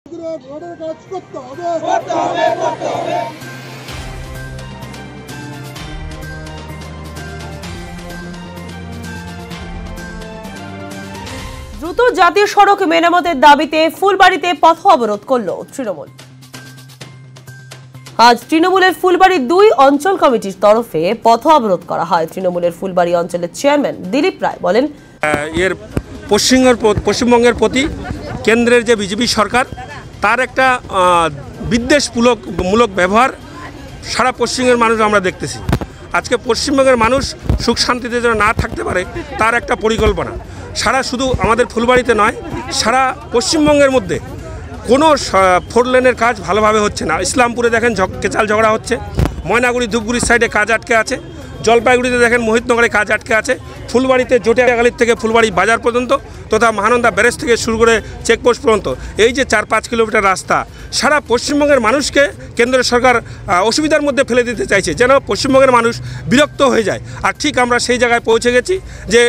দ্রুত জাতীয় সড়ক মেরামতের দাবিতে ফুলবাড়িতে পথ অবরোধ করল তৃণমূল। আজ তৃণমূলের ফুলবাড়ি ২ অঞ্চল কমিটির তরফে পথ অবরোধ করা হয়। তৃণমূলের ফুলবাড়ি অঞ্চলের চেয়ারম্যান দিলীপ রায় বলেন, এর পশ্চিমবঙ্গের প্রতি কেন্দ্রের যে বিজেপি সরকার তার একটা বিদ্বেষমূলক ব্যবহার সারা পশ্চিমবঙ্গের মানুষ আমরা দেখতেছি। আজকে পশ্চিমবঙ্গের মানুষ সুখ শান্তিতে যেন না থাকতে পারে তার একটা পরিকল্পনা সারা শুধু আমাদের ফুলবাড়িতে নয়, সারা পশ্চিমবঙ্গের মধ্যে কোনো 4 লেনের কাজ ভালোভাবে হচ্ছে না। ইসলামপুরে দেখেন কেচাল ঝগড়া হচ্ছে, ময়নাগুড়ি ধূপগুড়ির সাইডে কাজ আটকে আছে, জলপাইগুড়িতে দেখেন মোহিতনগরে কাজ আটকে আছে, ফুলবাড়িতে জটিয়াগালির থেকে ফুলবাড়ি বাজার পর্যন্ত তথা মহানন্দা ব্যারেজ থেকে শুরু করে চেকপোস্ট পর্যন্ত এই যে 4-5 কিলোমিটার রাস্তা সারা পশ্চিমবঙ্গের মানুষকে কেন্দ্র সরকার অসুবিধার মধ্যে ফেলে দিতে চাইছে, যেন পশ্চিমবঙ্গের মানুষ বিরক্ত হয়ে যায়। আর ঠিক আমরা সেই জায়গায় পৌঁছে গেছি যে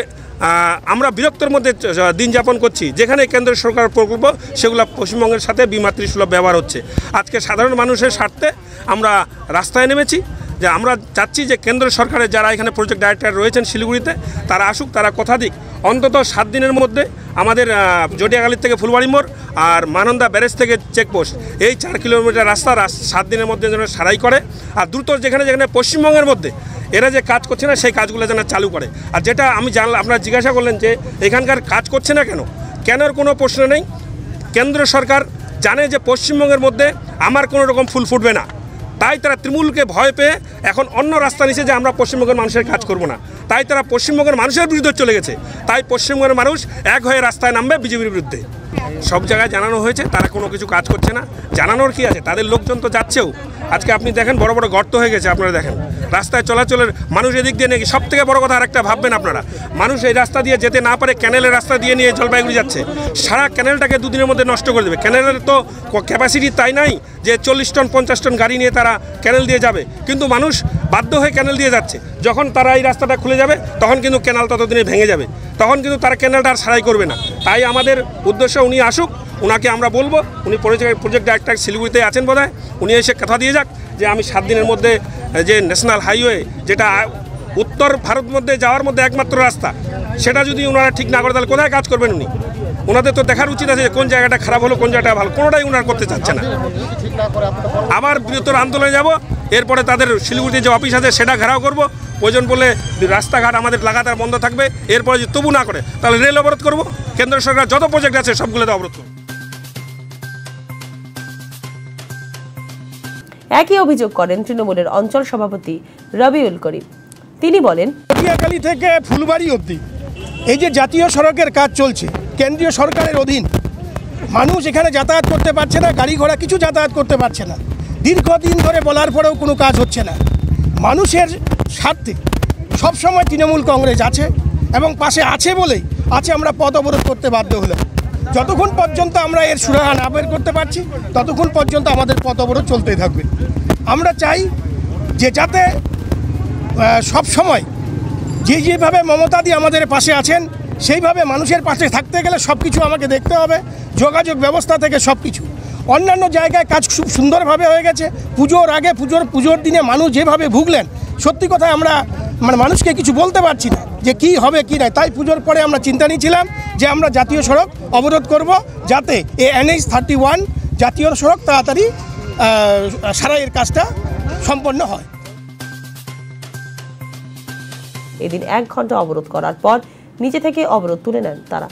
আমরা বিরক্তের মধ্যে দিন যাপন করছি, যেখানে কেন্দ্র সরকার প্রকল্প সেগুলো পশ্চিমবঙ্গের সাথে বিমাতৃসুলভ ব্যবহার হচ্ছে। আজকে সাধারণ মানুষের স্বার্থে আমরা রাস্তায় নেমেছি যে আমরা চাচ্ছি যে কেন্দ্র সরকারের যারা এখানে প্রজেক্ট ডাইরেক্টর রয়েছেন শিলিগুড়িতে তারা আসুক, তারা কথা দিক অন্তত 7 দিনের মধ্যে আমাদের জটিয়াগালির থেকে ফুলবাড়ি মোড় আর মহানন্দা ব্যারেজ থেকে চেকপোস্ট এই 4 কিলোমিটার রাস্তা 7 দিনের মধ্যে যেন সারাই করে। আর দ্রুত যেখানে যেখানে পশ্চিমবঙ্গের মধ্যে এরা যে কাজ করছে না সেই কাজগুলো যেন চালু করে। আর যেটা আমি জানলাম, আপনারা জিজ্ঞাসা করলেন যে এখানকার কাজ করছে না কেনর কোনো প্রশ্ন নেই। কেন্দ্র সরকার জানে যে পশ্চিমবঙ্গের মধ্যে আমার কোনো রকম ফুল ফুটবে না, তাই তারা তৃণমূলকে ভয় পেয়ে এখন অন্য রাস্তা নিচ্ছে যে আমরা পশ্চিমবঙ্গের মানুষের কাজ করব না, তাই তারা পশ্চিমবঙ্গের মানুষের বিরুদ্ধে চলে গেছে। তাই পশ্চিমবঙ্গের মানুষ এক হয়ে রাস্তায় নামবে বিজেপির বিরুদ্ধে। সব জায়গায় জানানো হয়েছে, তারা কোনো কিছু কাজ করছে না। জানানোর কি আছে, তাদের লোকজন তো যাচ্ছেও। আজকে আপনি দেখেন বড় বড় গর্ত হয়ে গেছে, আপনারা দেখেন রাস্তায় চলাচলের মানুষ এদিক দিয়ে নাকি। সব থেকে বড় কথা আরেকটা ভাববেন আপনারা, মানুষ এই রাস্তা দিয়ে যেতে না পারে ক্যানেলের রাস্তা দিয়ে নিয়ে জলপাইগুড়ি যাচ্ছে। সারা ক্যানেলটাকে 2 দিনের মধ্যে নষ্ট করে দেবে। ক্যানেলের তো ক্যাপাসিটি তাই নাই যে 40 টন 50 টন গাড়ি নিয়ে তারা ক্যানেল দিয়ে যাবে, কিন্তু মানুষ বাধ্য হয়ে ক্যানেল দিয়ে যাচ্ছে। যখন তারা এই রাস্তাটা খুলে যাবে তখন কিন্তু ক্যানেল ততদিনে ভেঙে যাবে, তখন কিন্তু তারা ক্যানেলটা আর সারাই করবে না। তাই আমাদের উদ্দেশ্য উনি আসুক, ওনাকে আমরা বলবো, উনি প্রজেক্ট ডাইরেক্টর শিলিগুড়িতে আছেন বোধহয়, উনি এসে কথা দিয়ে যাক যে আমি 7 দিনের মধ্যে যে ন্যাশনাল হাইওয়ে যেটা উত্তর ভারত মধ্যে যাওয়ার মধ্যে একমাত্র রাস্তা, সেটা যদি ওনারা ঠিক না করে তাহলে কোথায় কাজ করবেন উনি? ওনাদের তো দেখার উচিত আছে যে কোন জায়গাটা খারাপ হলো কোন জায়গাটা ভালো, কোনোটাই ওনারা করতে চাচ্ছে না। আবার বৃহত্তর আন্দোলনে যাব, এরপরে তাদের শিলিগুড়িতে যে অফিস আছে সেটা ঘেরাও করবো, প্রয়োজন বলে রাস্তাঘাট আমাদের লাগাতার বন্ধ থাকবে। এরপরে যদি তবু না করে তাহলে রেল অবরোধ করবো, কেন্দ্র সরকার যত প্রজেক্ট আছে সবগুলোতে অবরোধ করবো। একই অভিযোগ করেন তৃণমূলের অঞ্চল সভাপতি রবিউল করিম। তিনি বলেন, জটিয়াগালি থেকে ফুলবাড়ি অবধি এই যে জাতীয় সড়কের কাজ চলছে কেন্দ্রীয় সরকারের অধীন, মানুষ এখানে যাতায়াত করতে পারছে না, গাড়ি ঘোড়া কিছু যাতায়াত করতে পারছে না। দীর্ঘদিন ধরে বলার পরেও কোনো কাজ হচ্ছে না। মানুষের স্বার্থে সবসময় তৃণমূল কংগ্রেস আছে এবং পাশে আছে বলেই আমরা পথ অবরোধ করতে বাধ্য হলাম। যতক্ষণ পর্যন্ত আমরা এর সুরাহা না বের করতে পারছি ততক্ষণ পর্যন্ত আমাদের পথ অবরোধ চলতেই থাকবে। আমরা চাই যে যাতে সব সময় যেভাবে মমতাদি আমাদের পাশে আছেন সেইভাবে মানুষের পাশে থাকতে গেলে সব কিছু আমাকে দেখতে হবে, যোগাযোগ ব্যবস্থা থেকে সব কিছু। অন্যান্য জায়গায় কাজ খুব সুন্দরভাবে হয়ে গেছে। পুজোর আগে পুজোর দিনে মানুষ যেভাবে ভুগলেন, সত্যি কথা আমরা মানুষকে কিছু বলতে পারছি না যে কি হবে কি না। তাই পুজোর পরে আমরা চিন্তা নিয়েছিলাম যে আমরা জাতীয় সড়ক অবরোধ করব, যাতে এই NH 31 জাতীয় সড়ক তাড়াতাড়ি সারাইয়ের কাজটা সম্পন্ন হয়। এদিন 1 ঘন্টা অবরোধ করার পর নিচে থেকে অবরোধ তুলে নেন তারা।